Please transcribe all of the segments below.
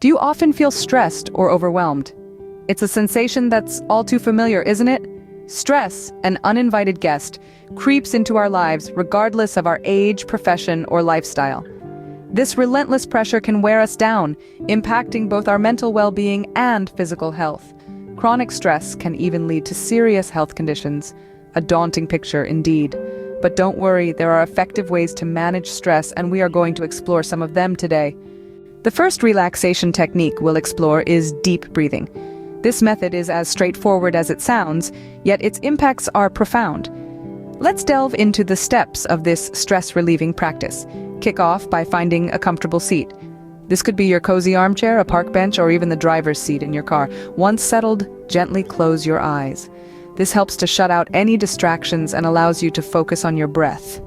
Do you often feel stressed or overwhelmed? It's a sensation that's all too familiar, isn't it? Stress, an uninvited guest, creeps into our lives regardless of our age, profession, or lifestyle. This relentless pressure can wear us down, impacting both our mental well-being and physical health. Chronic stress can even lead to serious health conditions. A daunting picture indeed. But don't worry, there are effective ways to manage stress, and we are going to explore some of them today. The first relaxation technique we'll explore is deep breathing. This method is as straightforward as it sounds, yet its impacts are profound. Let's delve into the steps of this stress-relieving practice. Kick off by finding a comfortable seat. This could be your cozy armchair, a park bench, or even the driver's seat in your car. Once settled, gently close your eyes. This helps to shut out any distractions and allows you to focus on your breath.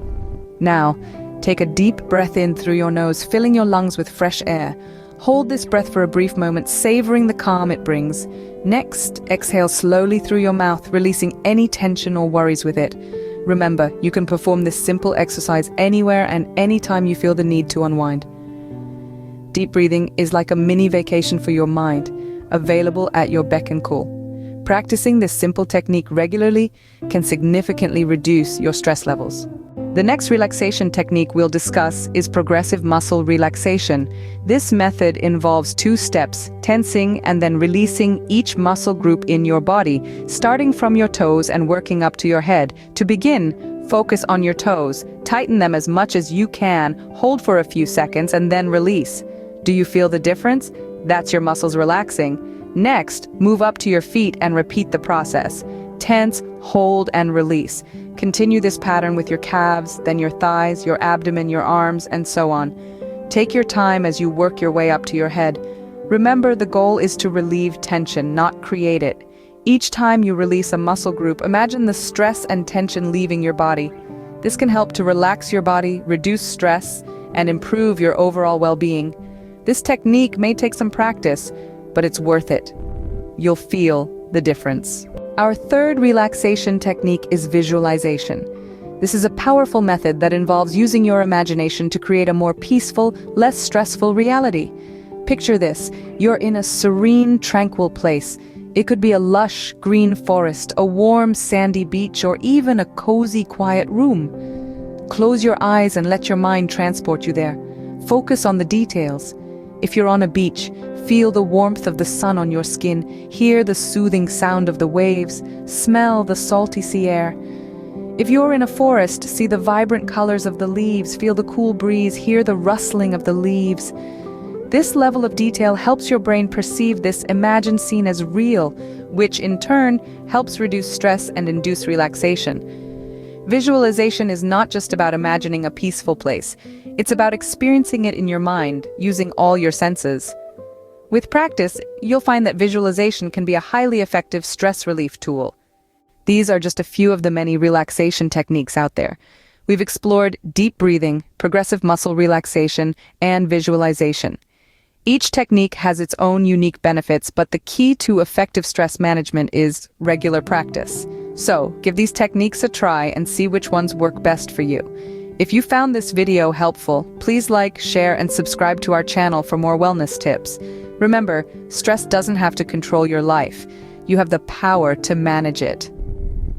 Now, take a deep breath in through your nose, filling your lungs with fresh air. Hold this breath for a brief moment, savoring the calm it brings. Next, exhale slowly through your mouth, releasing any tension or worries with it. Remember, you can perform this simple exercise anywhere and anytime you feel the need to unwind. Deep breathing is like a mini vacation for your mind, available at your beck and call. Practicing this simple technique regularly can significantly reduce your stress levels. The next relaxation technique we'll discuss is progressive muscle relaxation. This method involves 2 steps, tensing and then releasing each muscle group in your body, starting from your toes and working up to your head. To begin, focus on your toes. Tighten them as much as you can, hold for a few seconds, and then release. Do you feel the difference? That's your muscles relaxing. Next, move up to your feet and repeat the process. Tense, hold, and release. Continue this pattern with your calves, then your thighs, your abdomen, your arms, and so on. Take your time as you work your way up to your head. Remember, the goal is to relieve tension, not create it. Each time you release a muscle group, imagine the stress and tension leaving your body. This can help to relax your body, reduce stress, and improve your overall well-being. This technique may take some practice, but it's worth it. You'll feel the difference. Our third relaxation technique is visualization. This is a powerful method that involves using your imagination to create a more peaceful, less stressful reality. Picture this: you're in a serene, tranquil place. It could be a lush, green forest, a warm, sandy beach, or even a cozy, quiet room. Close your eyes and let your mind transport you there. Focus on the details. If you're on a beach, feel the warmth of the sun on your skin, hear the soothing sound of the waves, smell the salty sea air. If you're in a forest, see the vibrant colors of the leaves, feel the cool breeze, hear the rustling of the leaves. This level of detail helps your brain perceive this imagined scene as real, which in turn helps reduce stress and induce relaxation. Visualization is not just about imagining a peaceful place. It's about experiencing it in your mind, using all your senses. With practice, you'll find that visualization can be a highly effective stress relief tool. These are just a few of the many relaxation techniques out there. We've explored deep breathing, progressive muscle relaxation, and visualization. Each technique has its own unique benefits, but the key to effective stress management is regular practice. So, give these techniques a try and see which ones work best for you. If you found this video helpful, please like, share, and subscribe to our channel for more wellness tips. Remember, stress doesn't have to control your life. You have the power to manage it.